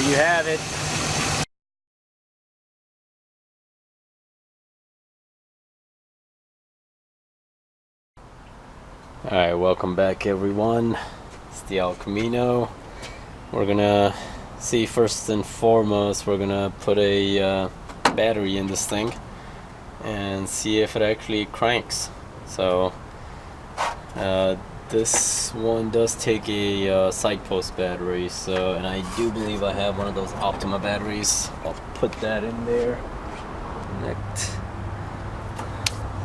you have it. Alright, welcome back everyone. It's the El Camino. We're gonna see, first and foremost, we're gonna put a battery in this thing and see if it actually cranks. So this one does take a side post battery, so, and I do believe I have one of those Optima batteries. I'll put that in there. Connect.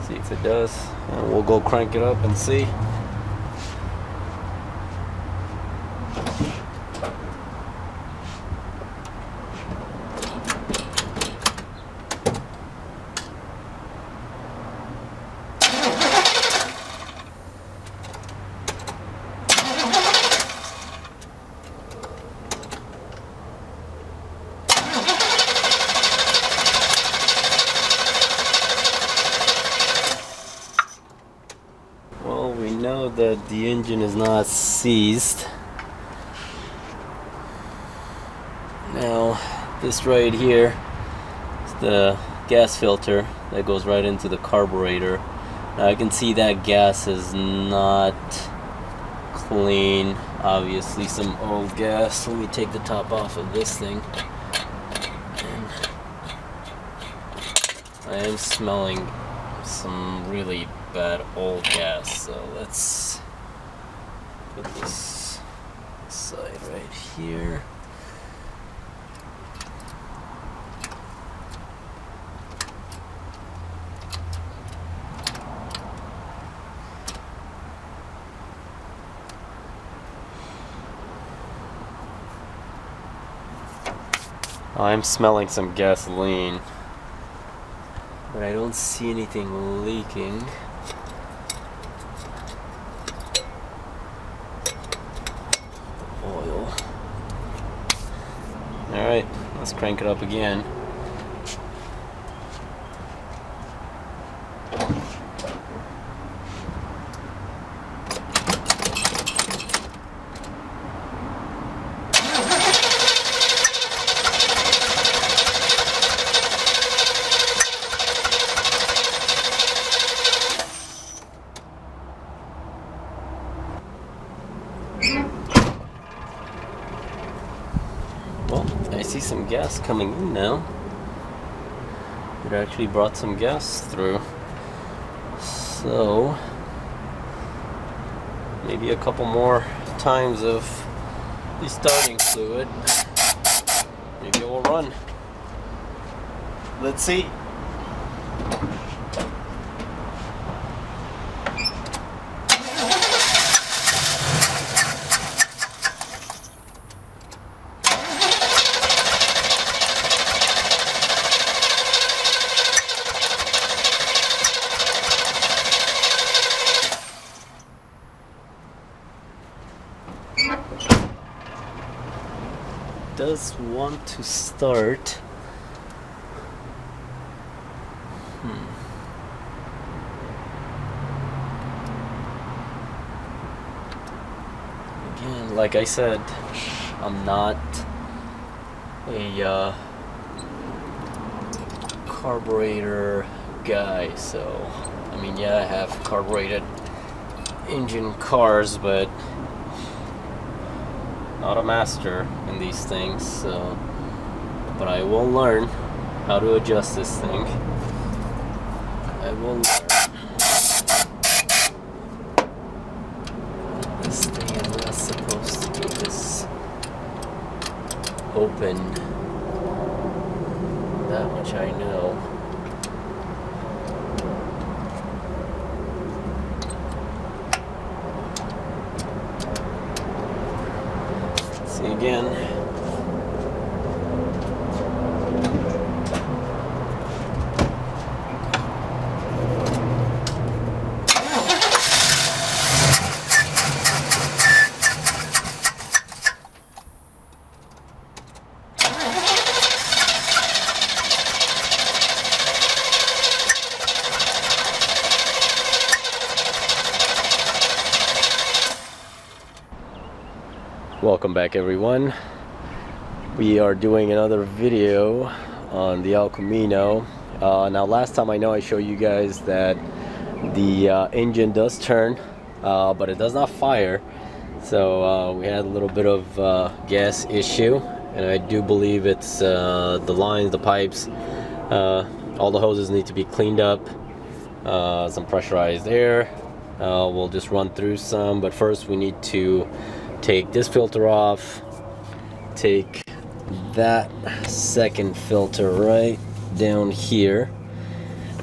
See if it does, and we'll go crank it up and see. We know that the engine is not seized. Now, this right here is the gas filter that goes right into the carburetor. Now I can see that gas is not clean. Obviously some old gas. Let me take the top off of this thing. And I am smelling some really bad old gas, so let's put this side right here. I'm smelling some gasoline, but I don't see anything leaking. Oil. Alright, let's crank it up again. Well, I see some gas coming in now. It actually brought some gas through. So, maybe a couple more times of the starting fluid. Maybe it will run. Let's see. Does want to start. Again, like I said, I'm not a carburetor guy, so I mean, yeah, I have carbureted engine cars, but not a master in these things, so, but I will learn how to adjust this thing. I will learn. This thing is not supposed to be this open. That much I know. Again. Welcome back everyone. We are doing another video on the El Camino. Now last time I know I showed you guys that the engine does turn, but it does not fire. So we had a little bit of gas issue, and I do believe it's the lines, the pipes, all the hoses need to be cleaned up, some pressurized air. We'll just run through some, but first we need to take this filter off, take that second filter right down here,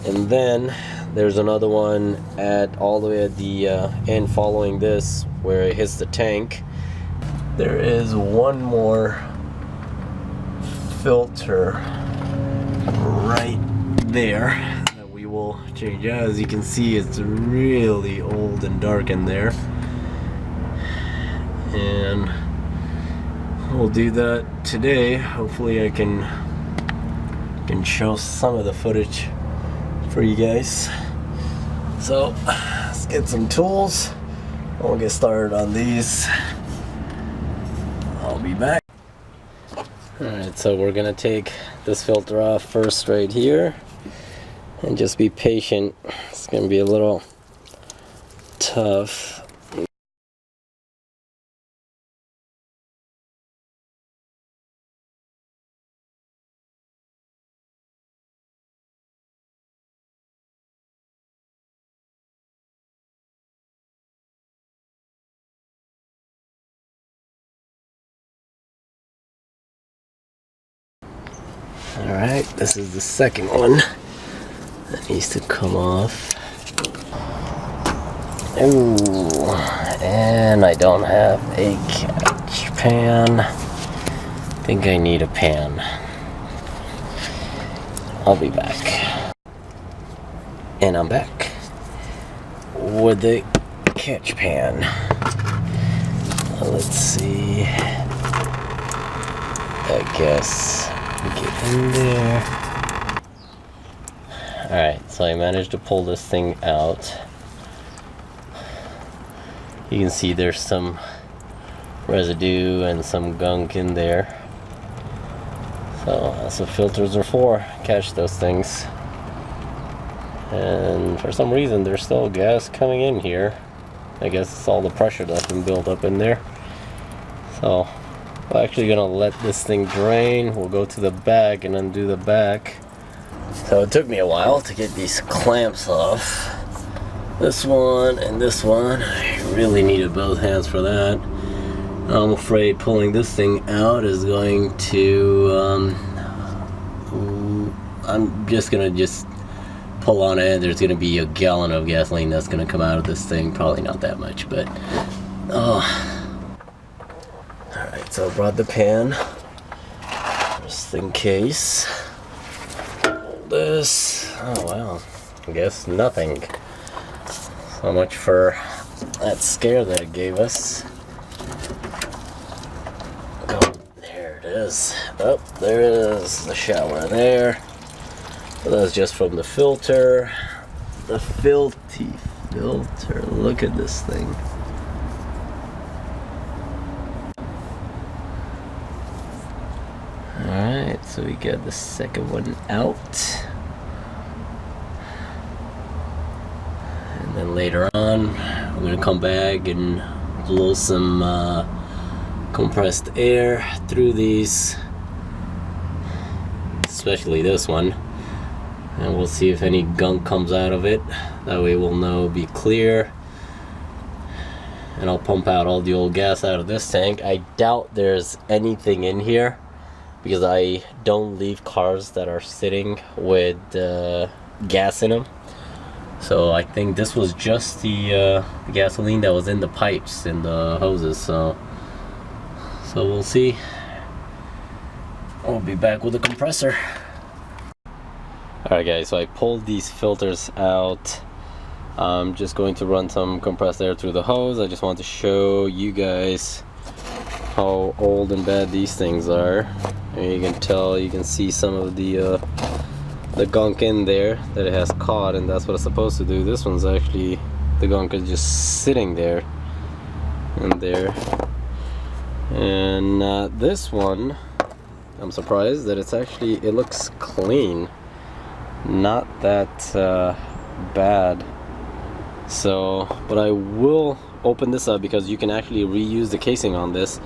and then there's another one at all the way at the end following this where it hits the tank. There is one more filter right there that we will change out. As you can see, it's really old and dark in there, and we'll do that today. Hopefully I can show some of the footage for you guys. So let's get some tools. We'll get started on these. I'll be back. Alright, so we're gonna take this filter off first right here, and just be patient. It's gonna be a little tough. Alright, this is the second one that needs to come off. Ooh, and I don't have a catch pan. I think I need a pan. I'll be back. And I'm back with the catch pan. Let's see. I guess get in there. Alright, so I managed to pull this thing out. You can see there's some residue and some gunk in there. So that's what filters are for, catch those things. And for some reason there's still gas coming in here. I guess it's all the pressure that's been built up in there. So we're actually gonna let this thing drain. We'll go to the back and undo the back. So it took me a while to get these clamps off. This one and this one. I really needed both hands for that. I'm afraid pulling this thing out is going to I'm just gonna pull on it, and there's gonna be a gallon of gasoline that's gonna come out of this thing. Probably not that much, but Alright, so I brought the pan just in case. Hold this. Oh wow, I guess nothing. So much for that scare that it gave us. Oh, there it is. Oh, there is the shower there. So that's just from the filter. The filthy filter. Look at this thing. Alright, so we got the second one out. And then later on, we're going to come back and blow some compressed air through these. Especially this one. And we'll see if any gunk comes out of it. That way we'll know, be clear. And I'll pump out all the old gas out of this tank. I doubt there's anything in here, because I don't leave cars that are sitting with gas in them. So I think this was just the gasoline that was in the pipes and the hoses. So we'll see. I'll be back with the compressor. Alright guys, so I pulled these filters out. I'm just going to run some compressed air through the hose. I just want to show you guys how old and bad these things are. And you can tell, you can see some of the gunk in there that it has caught, and that's what it's supposed to do. This one's actually, the gunk is just sitting there and there. And this one I'm surprised that it looks clean, not that bad. So, but I will open this up because you can actually reuse the casing on this.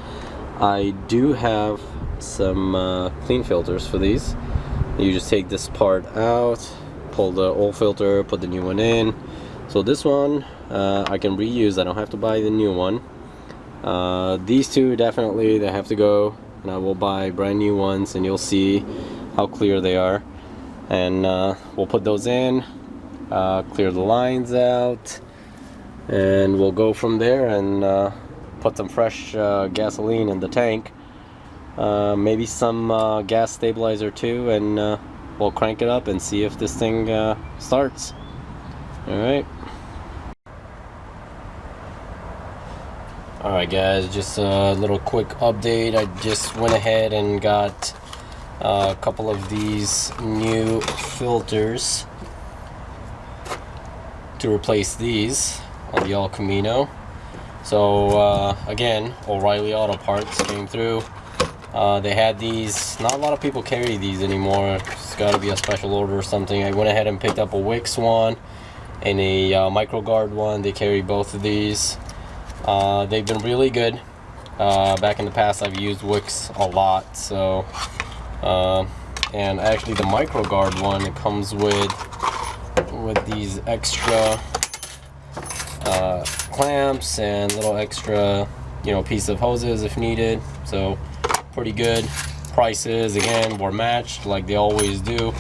I do have some clean filters for these. You just take this part out, pull the old filter, put the new one in. So this one I can reuse. I don't have to buy the new one. These two definitely, they have to go, and I will buy brand new ones, and you'll see how clear they are. And we'll put those in, clear the lines out, and we'll go from there and put some fresh gasoline in the tank, maybe some gas stabilizer too, and we'll crank it up and see if this thing starts. Alright. Alright guys, just a little quick update. I just went ahead and got a couple of these new filters to replace these on the El Camino. So again, O'Reilly Auto Parts came through. They had these. Not a lot of people carry these anymore. It's got to be a special order or something. I went ahead and picked up a Wix one and a MicroGuard one. They carry both of these. They've been really good. Back in the past I've used Wix a lot, so and actually the MicroGuard one, it comes with these extra clamps and little extra, you know, piece of hoses if needed. So pretty good. Prices again were matched like they always do.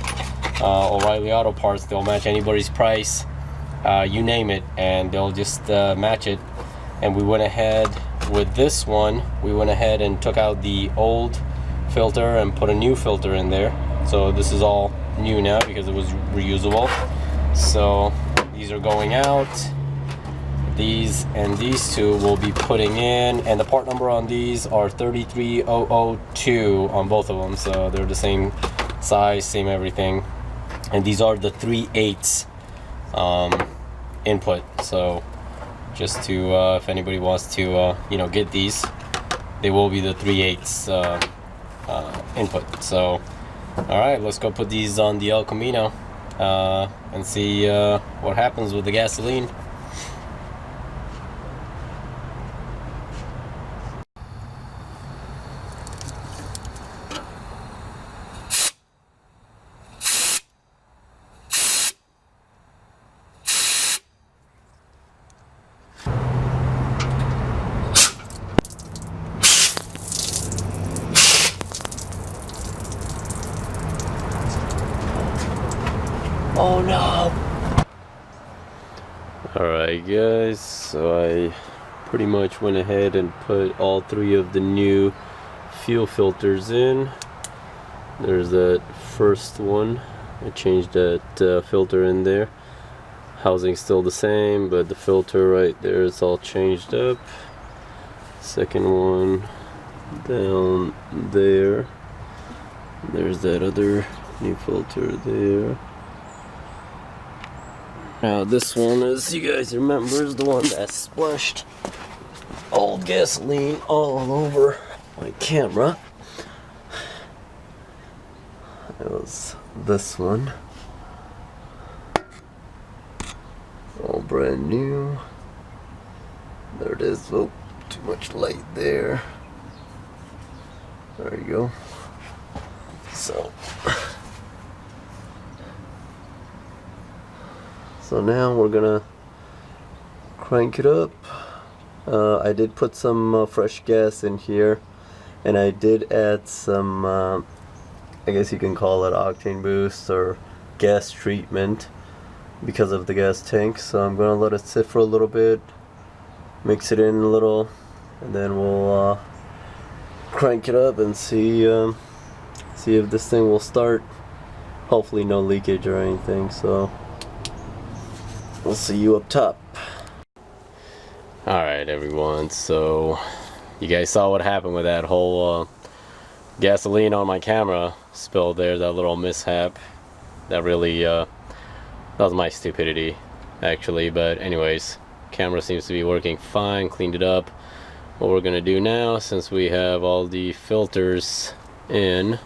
O'Reilly Auto Parts, they'll match anybody's price, you name it, and they'll just match it. And we went ahead with this one, we went ahead and took out the old filter and put a new filter in there. So this is all new now because it was reusable. So these are going out. These and these two will be putting in, and the part number on these are 33002 on both of them, so they're the same size, same everything. And these are the 3/8 input. So just to if anybody wants to you know, get these, they will be the 3/8 input. So all right, let's go put these on the El Camino and see what happens with the gasoline. Oh no! Alright guys, so I pretty much went ahead and put all three of the new fuel filters in. There's that first one. I changed that filter in there. Housing's still the same, but the filter right there is all changed up. Second one down there. There's that other new filter there. Now this one, as you guys remember, is the one that splashed old gasoline all over my camera. It was this one. All brand new. There it is. Oh, too much light there. There you go. So now we're gonna crank it up. I did put some fresh gas in here, and I did add some I guess you can call it octane boost or gas treatment because of the gas tank. So I'm gonna let it sit for a little bit, mix it in a little, and then we'll crank it up and see if this thing will start. Hopefully no leakage or anything, so we'll see you up top. Alright everyone, so you guys saw what happened with that whole gasoline on my camera spill there, that little mishap. That really, that was my stupidity actually, but anyways, camera seems to be working fine, cleaned it up. What we're gonna do now, since we have all the filters in.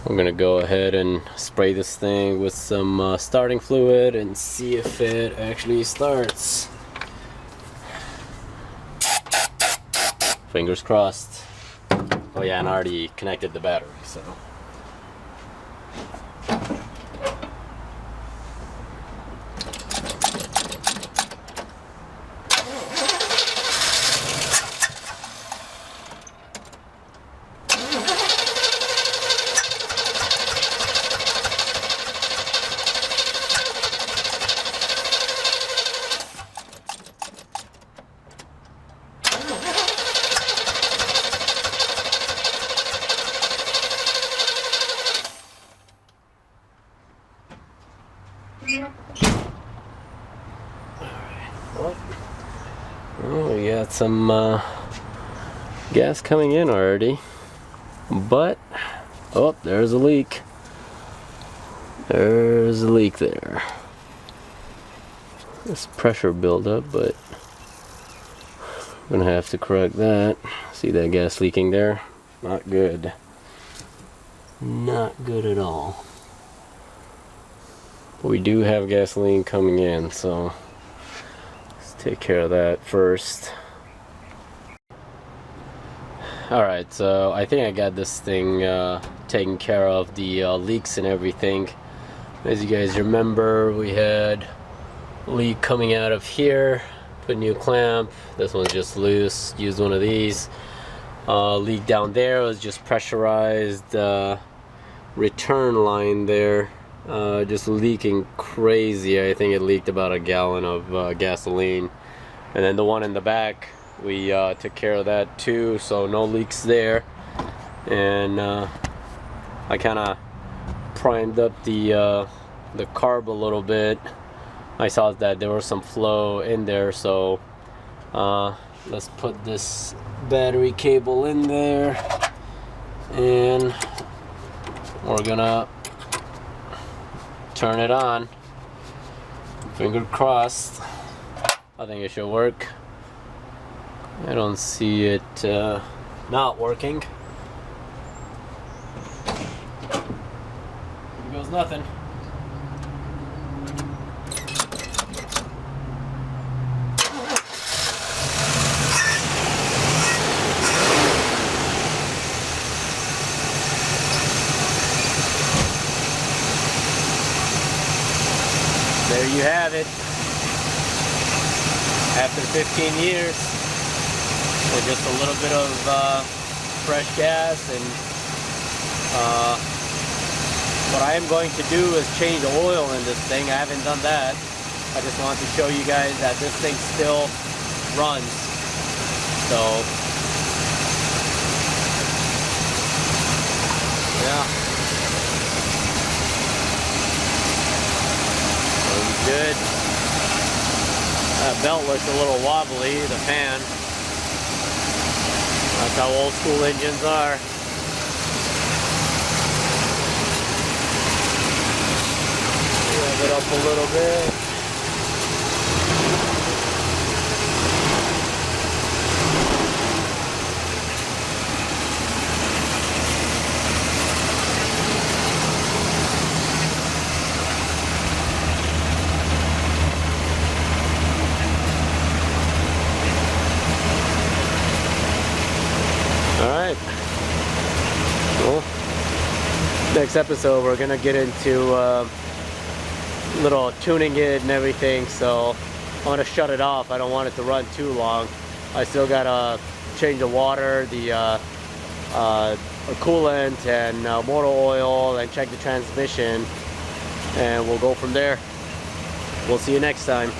I'm gonna go ahead and spray this thing with some starting fluid and see if it actually starts. Fingers crossed. Oh yeah, and I already connected the battery, so. Oh, we got some gas coming in already, but oh, there's a leak. There's a leak there. This pressure buildup, but I'm gonna have to correct that. See that gas leaking there? Not good. Not good at all. But we do have gasoline coming in, so let's take care of that first. Alright, so I think I got this thing taken care of, the leaks and everything. As you guys remember, we had a leak coming out of here. Put a new clamp. This one's just loose. Used one of these. Leak down there was just pressurized return line there. Just leaking crazy. I think it leaked about a gallon of gasoline. And then the one in the back, we took care of that too, so no leaks there. And I kind of primed up the carb a little bit. I saw that there was some flow in there, so let's put this battery cable in there, and we're gonna turn it on. Finger crossed. I think it should work. I don't see it not working. Here goes nothing. There you have it. After 15 years, with just a little bit of fresh gas, and what I am going to do is change the oil in this thing. I haven't done that. I just want to show you guys that this thing still runs. So yeah, looks good. That belt looks a little wobbly, the fan. That's how old school engines are. Rev it up a little bit. Alright, well, next episode we're gonna get into little tuning it and everything, so I'm gonna shut it off. I don't want it to run too long. I still gotta change the water, the coolant, and motor oil, and check the transmission, and we'll go from there. We'll see you next time.